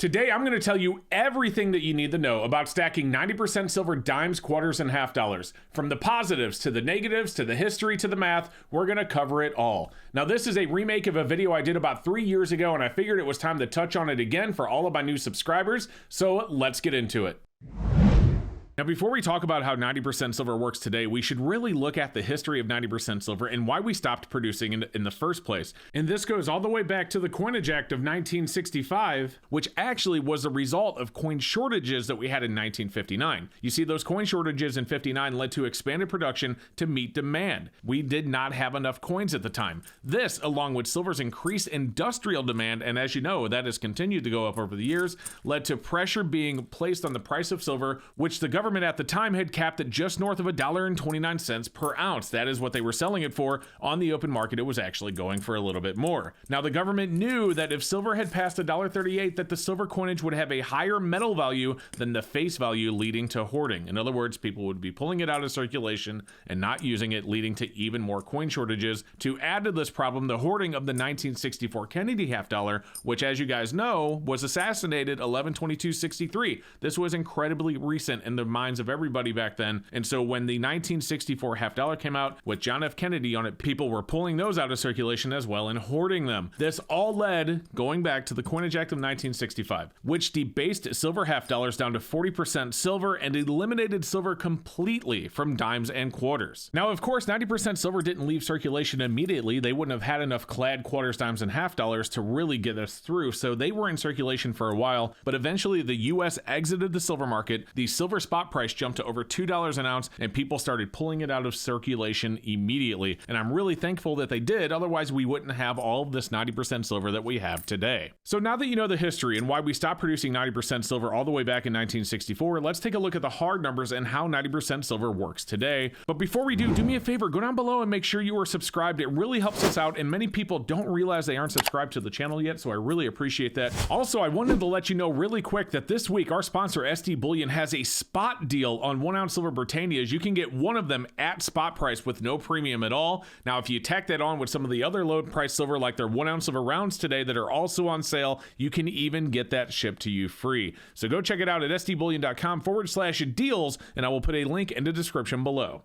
Today, I'm going to tell you everything that you need to know about stacking 90% silver dimes, quarters, and half dollars. From the positives to the negatives to the history to the math, we're going to cover it all. Now, this is a remake of a video I did about 3 years ago, and I figured it was time to touch on it again for all of my new subscribers, so let's get into it. Now, before we talk about how 90% silver works today, we should really look at the history of 90% silver and why we stopped producing it in the first place. And this goes all the way back to the Coinage Act of 1965, which actually was a result of coin shortages that we had in 1959. You see, those coin shortages in 59 led to expanded production to meet demand. We did not have enough coins at the time. This, along with silver's increased industrial demand, and as you know, that has continued to go up over the years, led to pressure being placed on the price of silver, which the government at the time had capped at just north of $1.29 per ounce. That is what they were selling it for. On the open market, it was actually going for a little bit more. Now, the government knew that if silver had passed $1.38, that the silver coinage would have a higher metal value than the face value, leading to hoarding. In other words, people would be pulling it out of circulation and not using it, leading to even more coin shortages. To add to this problem, the hoarding of the 1964 Kennedy half dollar, which, as you guys know, was assassinated 11/22/63. This was incredibly recent in the minds of everybody back then. And so when the 1964 half dollar came out with John F. Kennedy on it, people were pulling those out of circulation as well and hoarding them. This all led, going back to the Coinage Act of 1965, which debased silver half dollars down to 40% silver and eliminated silver completely from dimes and quarters. Now, of course, 90% silver didn't leave circulation immediately. They wouldn't have had enough clad quarters, dimes, and half dollars to really get us through, so they were in circulation for a while, but eventually the US exited the silver market. The silver spot price jumped to over $2 an ounce, and people started pulling it out of circulation immediately. And I'm really thankful that they did, otherwise we wouldn't have all of this 90% silver that we have today. So now that you know the history and why we stopped producing 90% silver all the way back in 1964, let's take a look at the hard numbers and how 90% silver works today. But before we do me a favor, go down below and make sure you are subscribed. It really helps us out, and many people don't realize they aren't subscribed to the channel yet, so I really appreciate that. Also, I wanted to let you know really quick that this week our sponsor SD Bullion has a spot deal on 1 ounce silver Britannias. You can get one of them at spot price with no premium at all. Now, if you tack that on with some of the other low price silver, like their 1 ounce silver rounds today that are also on sale, you can even get that shipped to you free. So go check it out at sdbullion.com/deals, and I will put a link in the description below.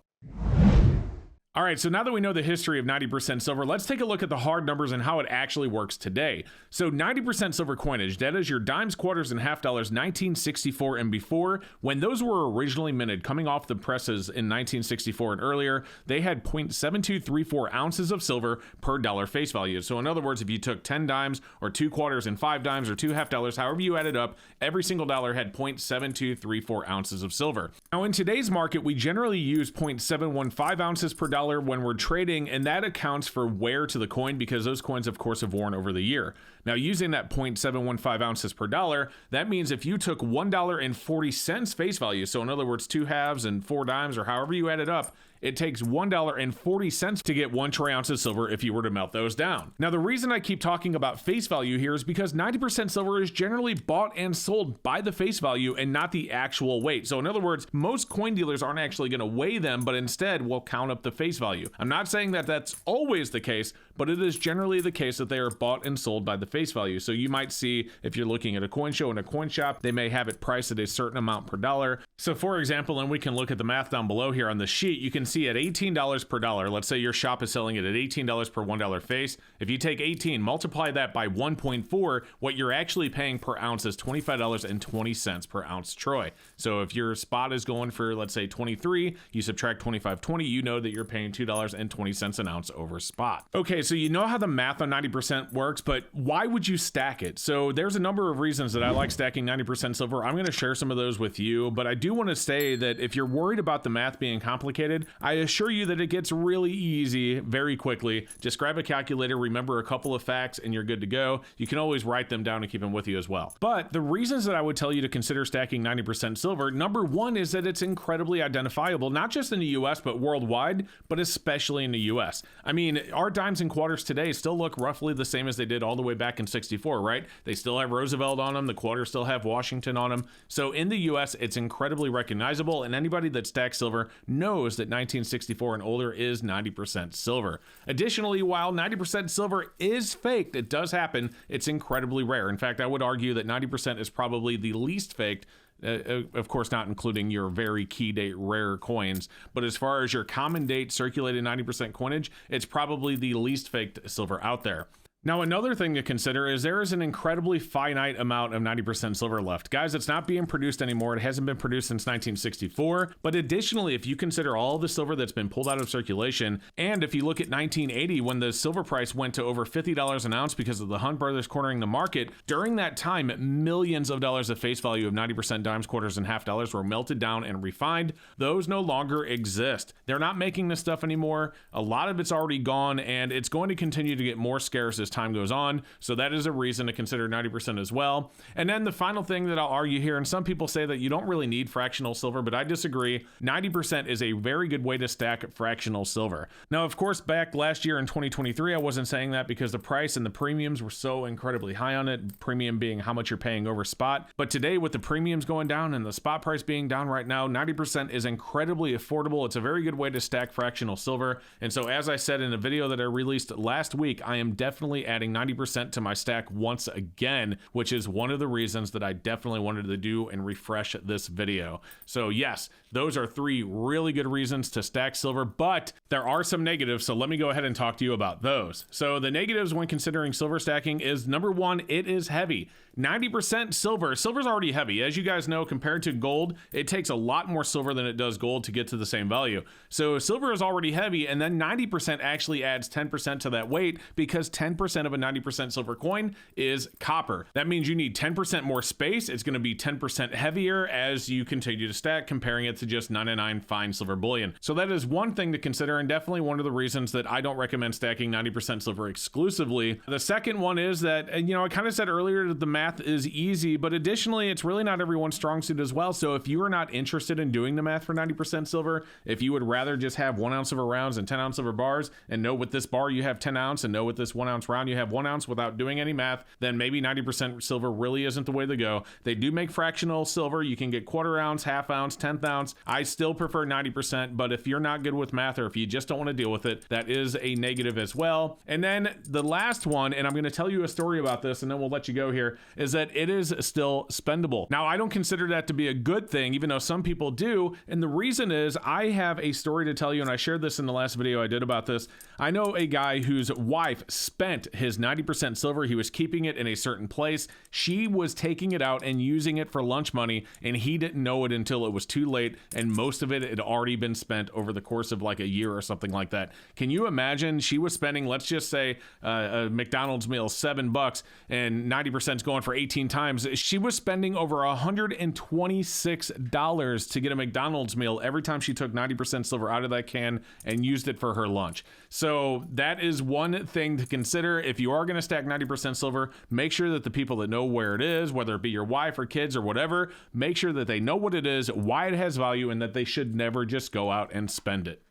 All right, so now that we know the history of 90% silver, let's take a look at the hard numbers and how it actually works today. So 90% silver coinage, that is your dimes, quarters, and half dollars 1964 and before. When those were originally minted, coming off the presses in 1964 and earlier, they had 0.7234 ounces of silver per dollar face value. So in other words, if you took 10 dimes or 2 quarters and 5 dimes or 2 half dollars, however you added up, every single dollar had 0.7234 ounces of silver. Now in today's market, we generally use 0.715 ounces per dollar when we're trading, and that accounts for wear to the coin because those coins, of course, have worn over the year. Now, using that 0.715 ounces per dollar, that means if you took $1.40 face value, so in other words, 2 halves and 4 dimes, or however you add it up, it takes $1.40 to get 1 troy ounce of silver if you were to melt those down. Now, the reason I keep talking about face value here is because 90% silver is generally bought and sold by the face value and not the actual weight. So in other words, most coin dealers aren't actually going to weigh them, but instead will count up the face value. I'm not saying that that's always the case, but it is generally the case that they are bought and sold by the face value. So you might see, if you're looking at a coin show in a coin shop, they may have it priced at a certain amount per dollar. So for example, and we can look at the math down below here on the sheet, you can see at $18 per dollar, let's say your shop is selling it at $18 per $1 face. If you take 18, multiply that by 1.4, what you're actually paying per ounce is $25.20 per ounce troy. So if your spot is going for, let's say 23, you subtract 25.20, you know that you're paying $2.20 an ounce over spot. Okay, so you know how the math on 90% works, but why would you stack it? So there's a number of reasons that I like stacking 90% silver. I'm going to share some of those with you, but I do want to say that if you're worried about the math being complicated, I assure you that it gets really easy very quickly. Just grab a calculator, remember a couple of facts, and you're good to go. You can always write them down and keep them with you as well. But the reasons that I would tell you to consider stacking 90% silver, number one is that it's incredibly identifiable, not just in the US, but worldwide, but especially in the US. I mean, our dimes and quarters today still look roughly the same as they did all the way back in 64, right? They still have Roosevelt on them. The quarters still have Washington on them. So in the US, it's incredibly recognizable, and anybody that stacks silver knows that 1964 and older is 90% silver. Additionally, while 90% silver is faked, it does happen, it's incredibly rare. In fact, I would argue that 90% is probably the least faked, of course not including your very key date rare coins, but as far as your common date circulated 90% coinage, it's probably the least faked silver out there. Now, another thing to consider is there is an incredibly finite amount of 90% silver left. Guys, it's not being produced anymore. It hasn't been produced since 1964. But additionally, if you consider all the silver that's been pulled out of circulation, and if you look at 1980, when the silver price went to over $50 an ounce because of the Hunt brothers cornering the market, during that time, millions of dollars of face value of 90% dimes, quarters, and half dollars were melted down and refined. Those no longer exist. They're not making this stuff anymore. A lot of it's already gone, and it's going to continue to get more scarce as time goes on. So that is a reason to consider 90% as well. And then the final thing that I'll argue here, and some people say that you don't really need fractional silver, but I disagree. 90% is a very good way to stack fractional silver. Now, of course, back last year in 2023, I wasn't saying that because the price and the premiums were so incredibly high on it, premium being how much you're paying over spot. But today, with the premiums going down and the spot price being down right now, 90% is incredibly affordable. It's a very good way to stack fractional silver. And so, as I said in a video that I released last week, I am definitely adding 90% to my stack once again, which is one of the reasons that I definitely wanted to do and refresh this video. So yes, those are 3 really good reasons to stack silver, but there are some negatives, so let me go ahead and talk to you about those. So the negatives when considering silver stacking is, number 1, it is heavy. 90% silver. Silver's already heavy. As you guys know, compared to gold, it takes a lot more silver than it does gold to get to the same value. So silver is already heavy, and then 90% actually adds 10% to that weight, because 10% of a 90% silver coin is copper. That means you need 10% more space. It's going to be 10% heavier as you continue to stack, comparing it to just 99 fine silver bullion. So that is one thing to consider, and definitely one of the reasons that I don't recommend stacking 90% silver exclusively. The second one is that, I kind of said earlier that the math is easy, but additionally, it's really not everyone's strong suit as well. So if you are not interested in doing the math for 90% silver, if you would rather just have 1 ounce silver rounds and 10 ounce silver bars, and know with this bar you have 10 ounce, and know with this 1 ounce round you have 1 ounce without doing any math, then maybe 90% silver really isn't the way to go. They do make fractional silver. You can get quarter ounce, half ounce, 10th ounce. I still prefer 90%, but if you're not good with math, or if you just don't want to deal with it, that is a negative as well. And then the last one, and I'm going to tell you a story about this, and then we'll let you go here, is that it is still spendable. Now, I don't consider that to be a good thing, even though some people do. And the reason is I have a story to tell you, and I shared this in the last video I did about this. I know a guy whose wife spent his 90% silver. He was keeping it in a certain place. She was taking it out and using it for lunch money, and he didn't know it until it was too late, and most of it had already been spent over the course of like a year or something like that. Can you imagine? She was spending, let's just say, a McDonald's meal $7, and 90% is going for 18 times. She was spending over $126 to get a McDonald's meal every time she took 90% silver out of that can and used it for her lunch. So that is one thing to consider. If you are going to stack 90% silver, make sure that the people that know where it is, whether it be your wife or kids or whatever, make sure that they know what it is, why it has value, and that they should never just go out and spend it.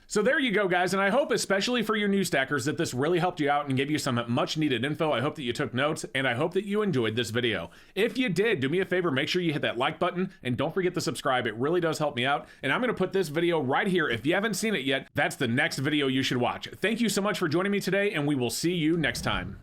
So there you go, guys, and I hope, especially for your new stackers, that this really helped you out and gave you some much needed info. I hope that you took notes, and I hope that you enjoyed this video. If you did, do me a favor, make sure you hit that like button, and don't forget to subscribe. It really does help me out, and I'm going to put this video right here. If you haven't seen it yet, that's the next video you should watch. Thank you so much for joining me today, and we will see you next time.